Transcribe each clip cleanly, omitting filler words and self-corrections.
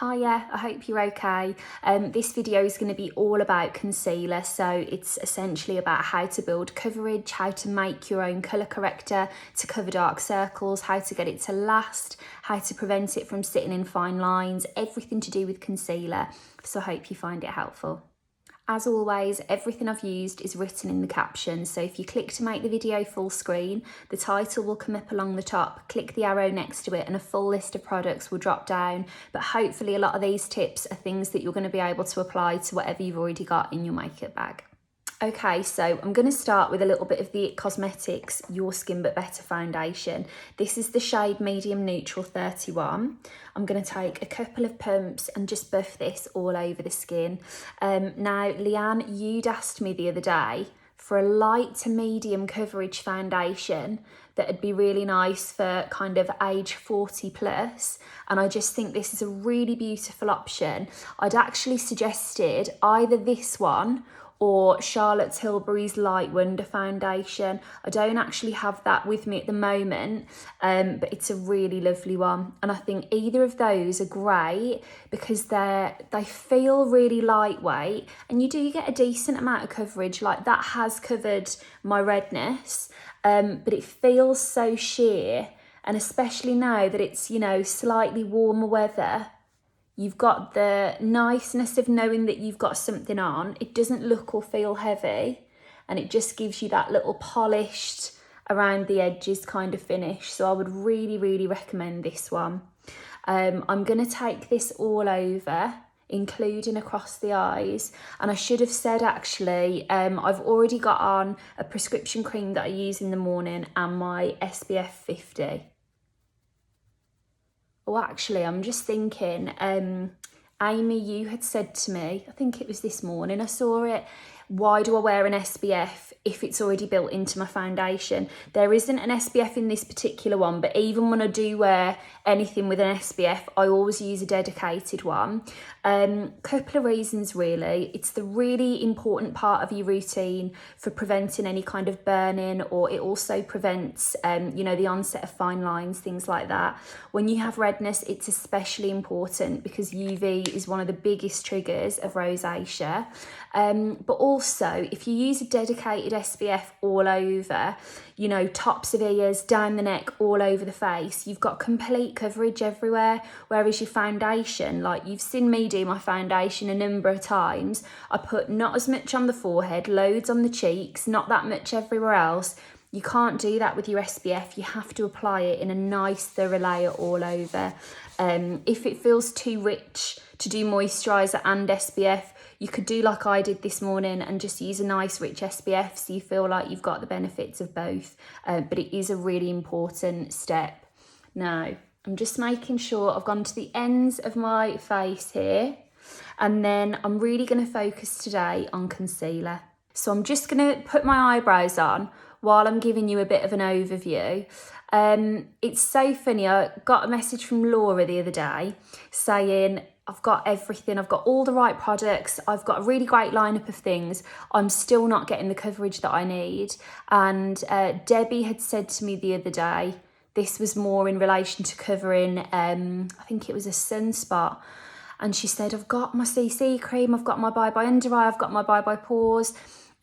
Hiya, I hope you're okay. This video is going to be all about concealer, so it's essentially about how to build coverage, how to make your own colour corrector to cover dark circles, how to get it to last, how to prevent it from sitting in fine lines, everything to do with concealer, so I hope you find it helpful. As always, everything I've used is written in the caption, so if you click to make the video full screen, the title will come up along the top, click the arrow next to it and a full list of products will drop down, but hopefully a lot of these tips are things that you're going to be able to apply to whatever you've already got in your makeup bag. Okay, so I'm going to start with a little bit of the IT Cosmetics Your Skin But Better foundation. This is the shade Medium Neutral 31. I'm going to take a couple of pumps and just buff this all over the skin. Now, Leanne, you'd asked me the other day for a light to medium coverage foundation that would be really nice for kind of age 40 plus, and I just think this is a really beautiful option. I'd actually suggested either this one or Charlotte Tilbury's Light Wonder foundation. I don't actually have that with me at the moment, but it's a really lovely one. And I think either of those are great because they feel really lightweight and you do get a decent amount of coverage. Like that has covered my redness, but it feels so sheer. And especially now that it's, you know, slightly warmer weather, you've got the niceness of knowing that you've got something on. It doesn't look or feel heavy, and it just gives you that little polished around the edges kind of finish. So I would really, really recommend this one. I'm going to take this all over, including across the eyes. And I should have said actually, I've already got on a prescription cream that I use in the morning and my SPF 50. Oh, actually, I'm just thinking, Amy, you had said to me, I think it was this morning, I saw it, why do I wear an SPF if it's already built into my foundation? There isn't an SPF in this particular one, but even when I do wear anything with an SPF, I always use a dedicated one. Couple of reasons really. It's the really important part of your routine for preventing any kind of burning, or it also prevents, you know, the onset of fine lines, things like that. When you have redness, it's especially important because UV is one of the biggest triggers of rosacea. But also, if you use a dedicated SPF all over, you know, tops of ears, down the neck, all over the face, you've got complete coverage everywhere. Whereas your foundation, like you've seen me do my foundation a number of times, I put not as much on the forehead, loads on the cheeks, not that much everywhere else. You can't do that with your SPF. You have to apply it in a nice thorough layer all over. If it feels too rich to do moisturiser and SPF, you could do like I did this morning and just use a nice rich SPF so you feel like you've got the benefits of both. But it is a really important step. Now, I'm just making sure I've gone to the ends of my face here, and then I'm really going to focus today on concealer. So I'm just going to put my eyebrows on while I'm giving you a bit of an overview. It's so funny, I got a message from Laura the other day saying, I've got everything, I've got all the right products, I've got a really great lineup of things, I'm still not getting the coverage that I need. And Debbie had said to me the other day, this was more in relation to covering, I think it was a sunspot. And she said, I've got my CC cream, I've got my Bye Bye Under Eye, I've got my Bye Bye Pores.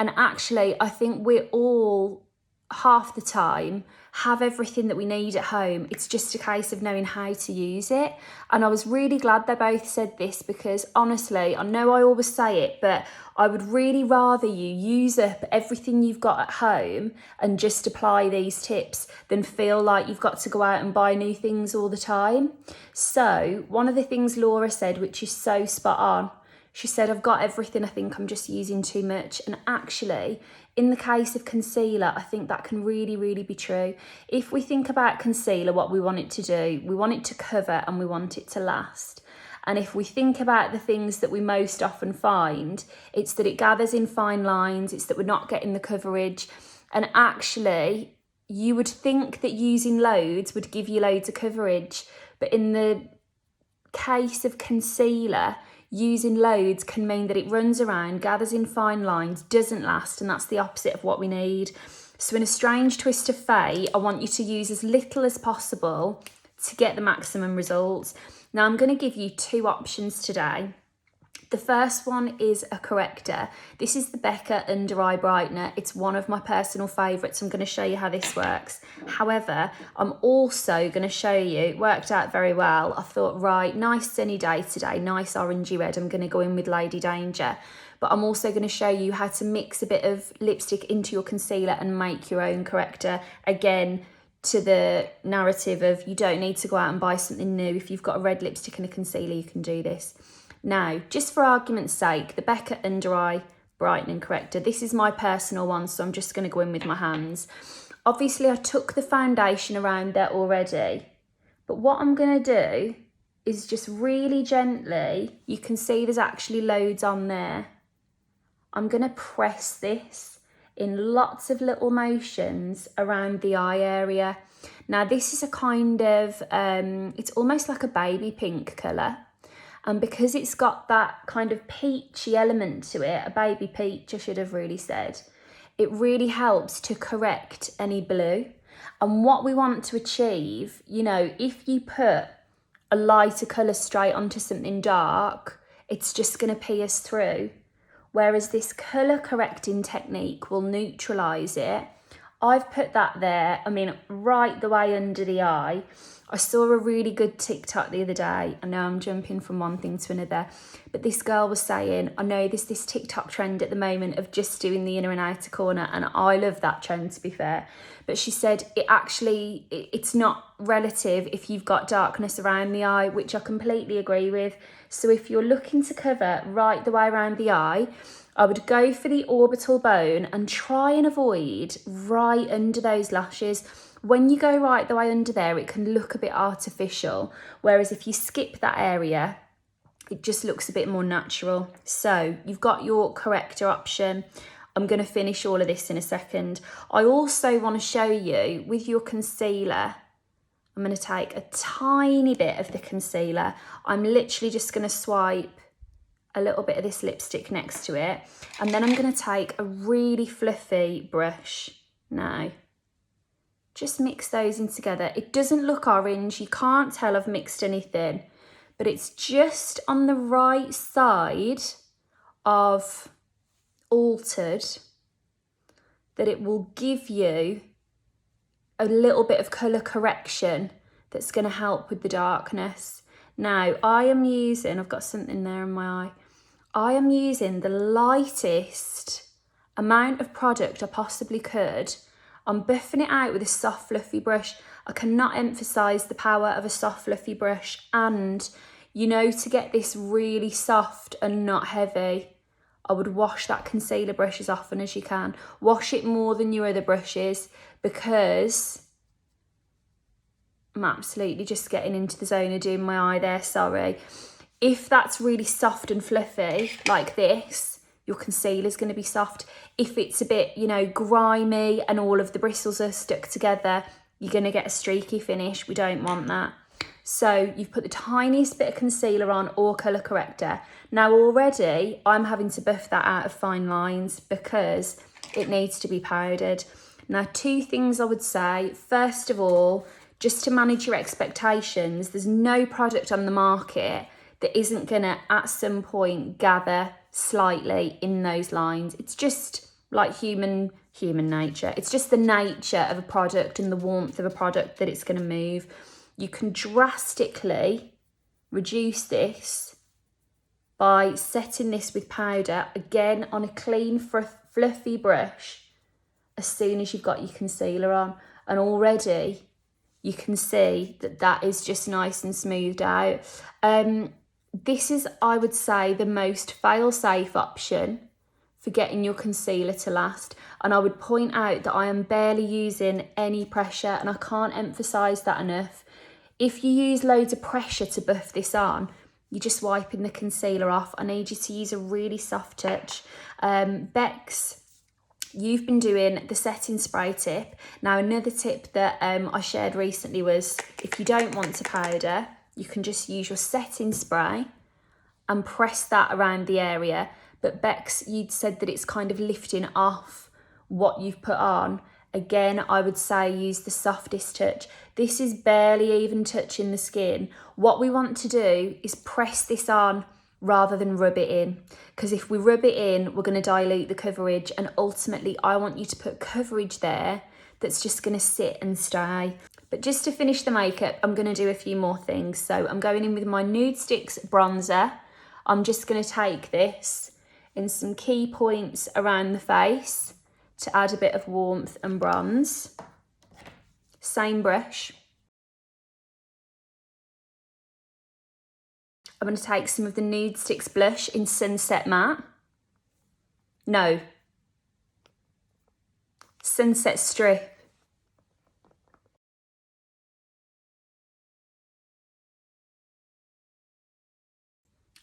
And actually, I think we're all, half the time, have everything that we need at home. It's just a case of knowing how to use it. And I was really glad they both said this because honestly, I know I always say it, but I would really rather you use up everything you've got at home and just apply these tips than feel like you've got to go out and buy new things all the time. So one of the things Laura said, which is so spot on, she said, I've got everything, I think I'm just using too much. And actually, in the case of concealer, I think that can really, really be true. If we think about concealer, what we want it to do, we want it to cover and we want it to last. And if we think about the things that we most often find, it's that it gathers in fine lines, it's that we're not getting the coverage. And actually, you would think that using loads would give you loads of coverage. But in the case of concealer, using loads can mean that it runs around, gathers in fine lines, doesn't last, and that's the opposite of what we need. So in a strange twist of fate, I want you to use as little as possible to get the maximum results. Now I'm going to give you two options today. The first one is a corrector. This is the Becca Under Eye Brightener. It's one of my personal favourites. I'm going to show you how this works. However, I'm also going to show you, it worked out very well. I thought, right, nice sunny day today, nice orangey red. I'm going to go in with Lady Danger. But I'm also going to show you how to mix a bit of lipstick into your concealer and make your own corrector. Again, to the narrative of you don't need to go out and buy something new. If you've got a red lipstick and a concealer, you can do this. Now, just for argument's sake, the Becca Under Eye Brightening Corrector. This is my personal one, so I'm just going to go in with my hands. Obviously, I took the foundation around there already. But what I'm going to do is just really gently, you can see there's actually loads on there. I'm going to press this in lots of little motions around the eye area. Now, this is a kind of, it's almost like a baby pink colour. And because it's got that kind of peachy element to it, a baby peach, I should have really said, it really helps to correct any blue. And what we want to achieve, you know, if you put a lighter colour straight onto something dark, it's just going to pierce through. Whereas this colour correcting technique will neutralise it. I've put that there, I mean, right the way under the eye. I saw a really good TikTok the other day. I know I'm jumping from one thing to another, but this girl was saying, I know there's this TikTok trend at the moment of just doing the inner and outer corner, and I love that trend, to be fair. But she said it's not relative if you've got darkness around the eye, which I completely agree with. So if you're looking to cover right the way around the eye, I would go for the orbital bone and try and avoid right under those lashes. When you go right the way under there, it can look a bit artificial. Whereas if you skip that area, it just looks a bit more natural. So you've got your corrector option. I'm going to finish all of this in a second. I also want to show you with your concealer, I'm going to take a tiny bit of the concealer. I'm literally just going to swipe a little bit of this lipstick next to it. And then I'm going to take a really fluffy brush now. Just mix those in together. It doesn't look orange. You can't tell I've mixed anything, but it's just on the right side of altered that it will give you a little bit of colour correction that's going to help with the darkness. Now, I've got something there in my eye. I am using the lightest amount of product I possibly could. I'm buffing it out with a soft fluffy brush. I cannot emphasise the power of a soft fluffy brush, and you know, to get this really soft and not heavy, I would wash that concealer brush as often as you can. Wash it more than your other brushes, because I'm absolutely just getting into the zone of doing my eye there, sorry. If that's really soft and fluffy like this, your concealer's going to be soft. If it's a bit, you know, grimy and all of the bristles are stuck together, you're going to get a streaky finish. We don't want that. So you've put the tiniest bit of concealer on or colour corrector. Now already I'm having to buff that out of fine lines because it needs to be powdered. Now, two things I would say. First of all, just to manage your expectations, there's no product on the market that isn't going to at some point gather slightly in those lines. It's just like human nature. It's just the nature of a product and the warmth of a product that it's going to move. You can drastically reduce this by setting this with powder, again on a clean, fluffy brush, as soon as you've got your concealer on. And already you can see that that is just nice and smoothed out. This is, I would say, the most fail-safe option for getting your concealer to last. And I would point out that I am barely using any pressure, and I can't emphasise that enough. If you use loads of pressure to buff this on, you're just wiping the concealer off. I need you to use a really soft touch. Bex, you've been doing the setting spray tip. Now, another tip that I shared recently was, if you don't want to powder, you can just use your setting spray and press that around the area. But Bex, you'd said that it's kind of lifting off what you've put on. Again, I would say use the softest touch. This is barely even touching the skin. What we want to do is press this on rather than rub it in, because if we rub it in, we're going to dilute the coverage, and ultimately I want you to put coverage there that's just going to sit and stay. But just to finish the makeup, I'm going to do a few more things. So I'm going in with my Nude Sticks bronzer. I'm just going to take this in some key points around the face to add a bit of warmth and bronze. Same brush. I'm going to take some of the Nude Sticks blush in Sunset Matte. No. Sunset Strip.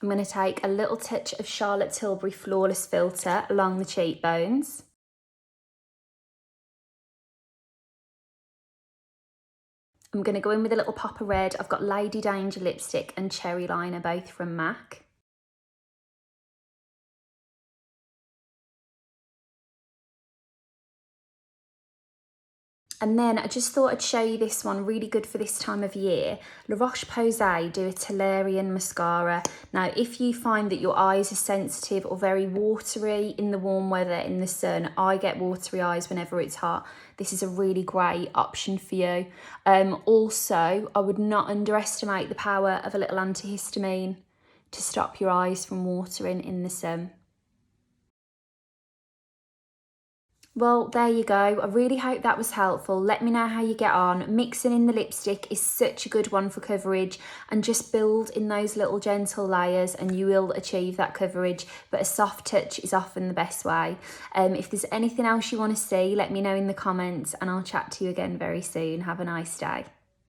I'm going to take a little touch of Charlotte Tilbury Flawless Filter along the cheekbones. I'm going to go in with a little pop of red. I've got Lady Danger lipstick and Cherry Liner, both from MAC. And then I just thought I'd show you this one, really good for this time of year. La Roche-Posay do a Tolerian mascara. Now, if you find that your eyes are sensitive or very watery in the warm weather, in the sun, I get watery eyes whenever it's hot. This is a really great option for you. Also, I would not underestimate the power of a little antihistamine to stop your eyes from watering in the sun. Well, there you go. I really hope that was helpful. Let me know how you get on. Mixing in the lipstick is such a good one for coverage, and just build in those little gentle layers and you will achieve that coverage, but a soft touch is often the best way. If there's anything else you want to see, let me know in the comments and I'll chat to you again very soon. Have a nice day.